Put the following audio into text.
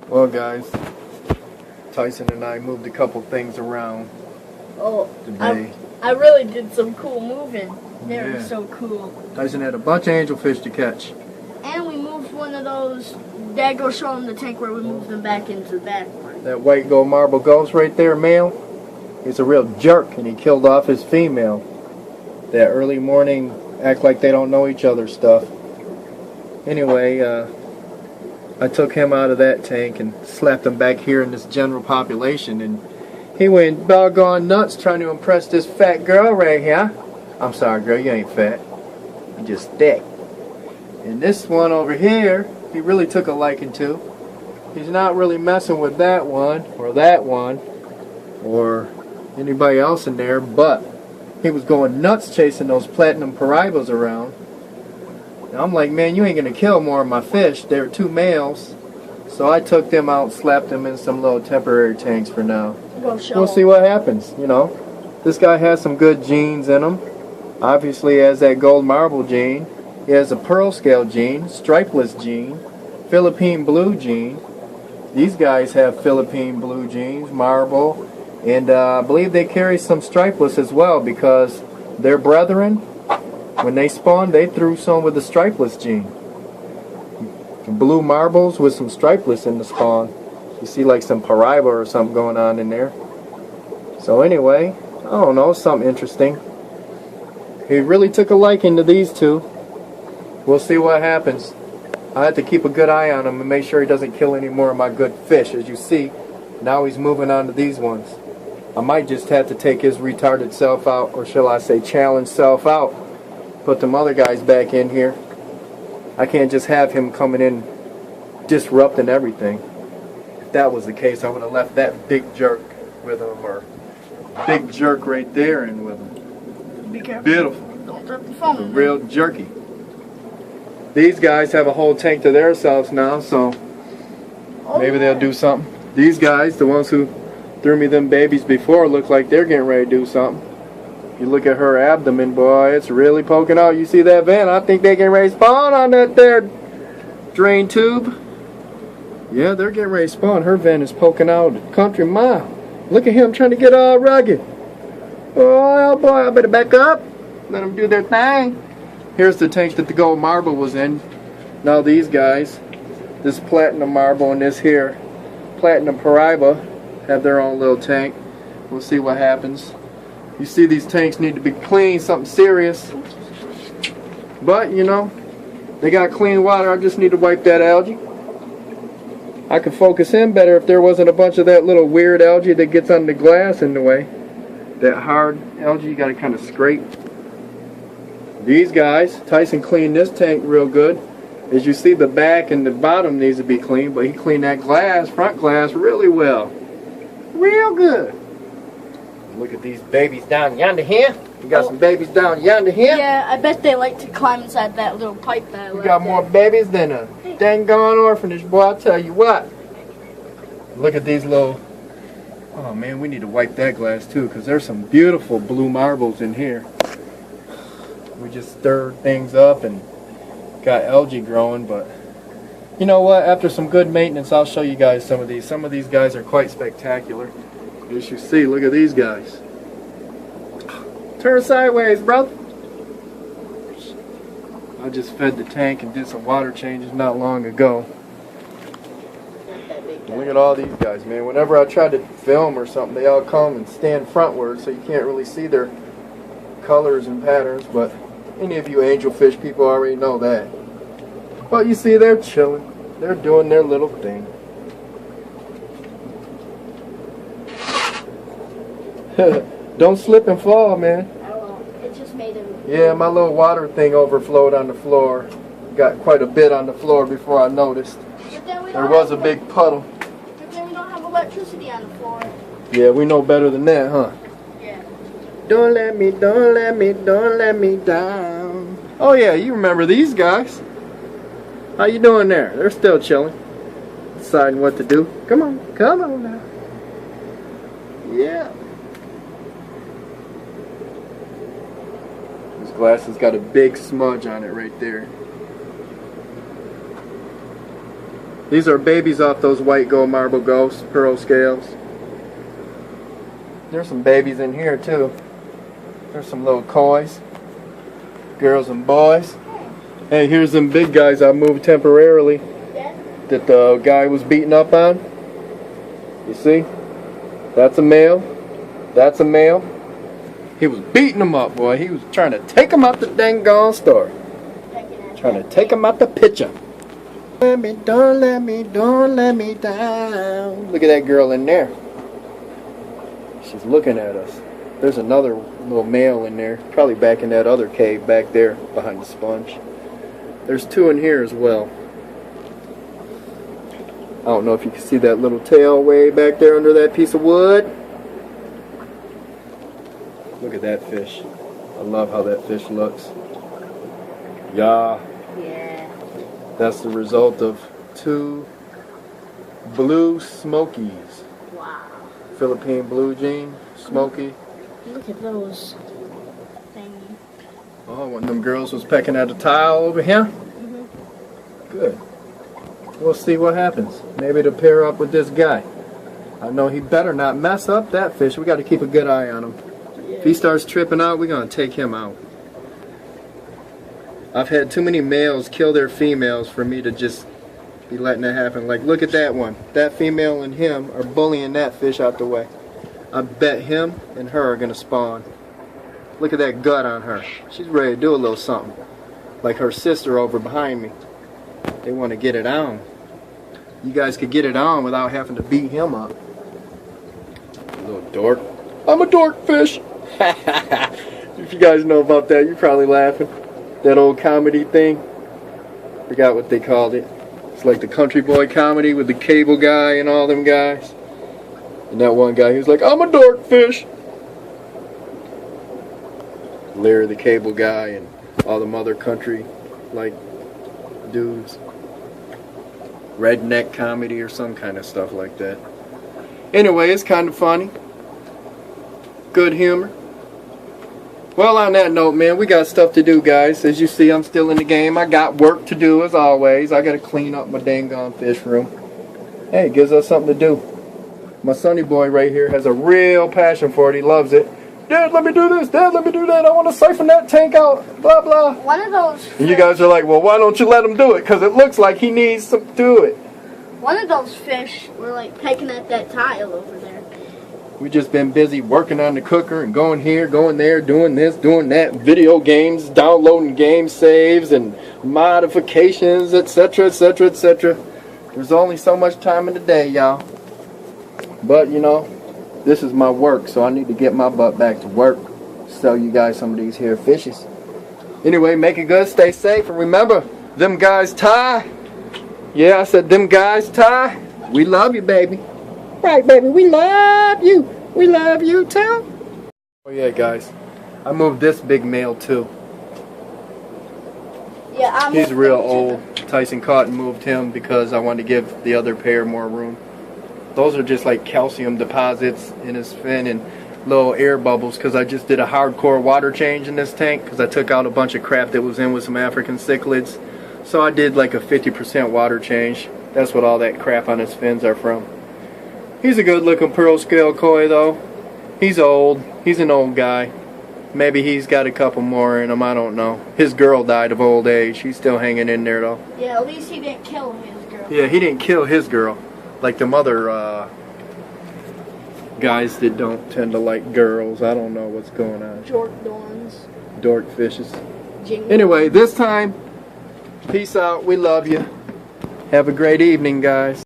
Well, guys, Tyson and I moved a couple things around Oh, today. I really did some cool moving. They were Yeah. so cool. Tyson had a bunch of angelfish to catch. And we moved one of those. Dad, go show them the tank where we moved them back into the back one. That white gold marble ghost right there, male, he's a real jerk, and he killed off his female. That early morning act like they don't know each other stuff. Anyway, I took him out of that tank and slapped him back here in this general population, and he went doggone nuts trying to impress this fat girl right here. I'm sorry, girl, you ain't fat. You just thick. And this one over here, he really took a liking to. He's not really messing with that one, or anybody else in there, but he was going nuts chasing those platinum paraibas around. And I'm like, man, you ain't gonna kill more of my fish. They were two males. So I took them out, slapped them in some little temporary tanks for now. Go show We'll see what happens, you know. This guy has some good genes in him. Obviously he has that gold marble gene. He has a pearl scale gene, stripeless gene, Philippine blue gene. These guys have Philippine blue genes, marble, and I believe they carry some stripeless as well because their brethren, when they spawned, they threw some with the stripeless gene. Blue marbles with some stripeless in the spawn. You see like some paraiba or something going on in there. So anyway, I don't know, something interesting. He really took a liking to these two. We'll see what happens. I have to keep a good eye on him and make sure he doesn't kill any more of my good fish. As you see, now he's moving on to these ones. I might just have to take his retarded self out, or shall I say challenge self out. Put them other guys back in here. I can't just have him coming in disrupting everything. If that was the case, I would have left that big jerk with him, or big jerk right there in with him. Be careful. Beautiful. Don't drop the phone. Real jerky. These guys have a whole tank to themselves now, so maybe they'll do something. These guys, the ones who threw me them babies before, look like they're getting ready to do something. You look at her abdomen, boy, it's really poking out. You see that vein? I think they getting ready to spawn on that there drain tube. Yeah, they're getting ready to spawn. Her vein is poking out a country mile. Look at him trying to get all rugged. Oh boy, I better back up. Let them do their thing. Here's the tank that the gold marble was in. Now these guys, this platinum marble and this here platinum paraiba, have their own little tank. We'll see what happens. You see these tanks need to be clean, something serious. But, you know, they got clean water. I just need to wipe that algae. I could focus in better if there wasn't a bunch of that little weird algae that gets on the glass in the way. That hard algae you got to kind of scrape. These guys, Tyson cleaned this tank real good. As you see, the back and the bottom needs to be clean, but he cleaned that glass, front glass, really well. Real good. Look at these babies down yonder here. We got some babies down yonder here. Yeah, I bet they like to climb inside that little pipe that I We left got more babies than a dang gone orphanage, boy, I'll tell you what. Look at these little... Oh man, we need to wipe that glass too, because there's some beautiful blue marbles in here. We just stirred things up and got algae growing, but you know what? After some good maintenance, I'll show you guys some of these. Some of these guys are quite spectacular. As you see, look at these guys. Turn sideways, brother. I just fed the tank and did some water changes not long ago. Look at all these guys, man. Whenever I try to film or something, they all come and stand frontward, so you can't really see their colors and patterns, but any of you angelfish people already know that. But you see, they're chilling. They're doing their little thing. Don't slip and fall, man. I won't. It just made him. Yeah, my little water thing overflowed on the floor. Got quite a bit on the floor before I noticed. But then we There don't was a have big puddle. But then we don't have electricity on the floor. Yeah, we know better than that, huh? Yeah. Don't let me down. Oh yeah, you remember these guys. How you doing there? They're still chilling. Deciding what to do. Come on now. Yeah. This glass has got a big smudge on it right there. These are babies off those white gold marble ghosts, pearl scales. There's some babies in here too. There's some little kois, girls and boys. Hey, here's them big guys I moved temporarily that the guy was beating up on. You see? That's a male. That's a male. He was beating them up, boy. He was trying to take them out the dang gone store. Trying to take them out the picture. Don't let me down. Look at that girl in there. She's looking at us. There's another little male in there. Probably back in that other cave back there behind the sponge. There's two in here as well. I don't know if you can see that little tail way back there under that piece of wood. Look at that fish. I love how that fish looks. Yeah. Yeah. That's the result of two blue smokies. Wow. Philippine blue jean, smoky. Look at those thingy. Oh, one of them girls was pecking at a tile over here. Good. We'll see what happens. Maybe to pair up with this guy. I know he better not mess up that fish. We got to keep a good eye on him. If he starts tripping out, we're going to take him out. I've had too many males kill their females for me to just be letting that happen. Like, look at that one. That female and him are bullying that fish out the way. I bet him and her are going to spawn. Look at that gut on her. She's ready to do a little something. Like her sister over behind me. They want to get it on. You guys could get it on without having to beat him up. Little dork. I'm a dork fish. If you guys know about that, you're probably laughing. That old comedy thing. Forgot what they called it. It's like the country boy comedy with the cable guy and all them guys. And that one guy, he was like, I'm a dork fish. Larry the cable guy and all them other country like dudes. Redneck comedy or some kind of stuff like that. Anyway, it's kind of funny. Good humor. Well, on that note, man, we got stuff to do, guys. As you see, I'm still in the game. I got work to do, as always. I got to clean up my dang gone fish room. Hey, it gives us something to do. My sonny boy right here has a real passion for it. He loves it. Dad, let me do this. Dad, let me do that. I want to siphon that tank out. Blah, blah. One of those. And you guys are like, well, why don't you let him do it? Because it looks like he needs to do it. One of those fish were like pecking at that tile over there. We just been busy working on the cooker and going here, going there, doing this, doing that, video games, downloading game saves and modifications, etc., etc., etc. There's only so much time in the day, y'all. But, you know, this is my work, so I need to get my butt back to work. Sell you guys some of these here fishes. Anyway, make it good, stay safe, and remember, them guys tie. Yeah, I said them guys tie. We love you, baby. Right, baby, we love you. We love you too. Oh yeah, guys, I moved this big male too. Yeah, He's real old. Tyson Cotton moved him because I wanted to give the other pair more room. Those are just like calcium deposits in his fin and little air bubbles because I just did a hardcore water change in this tank because I took out a bunch of crap that was in with some African cichlids. So I did like a 50% water change. That's what all that crap on his fins are from. He's a good looking pearl scale koi though. He's old. He's an old guy. Maybe he's got a couple more in him, I don't know. His girl died of old age. He's still hanging in there though. Yeah, at least he didn't kill his girl. Yeah, he didn't kill his girl. Like them other guys that don't tend to like girls. I don't know what's going on. Dork dons. Dork fishes. Jingle. Anyway, this time, peace out. We love you. Have a great evening, guys.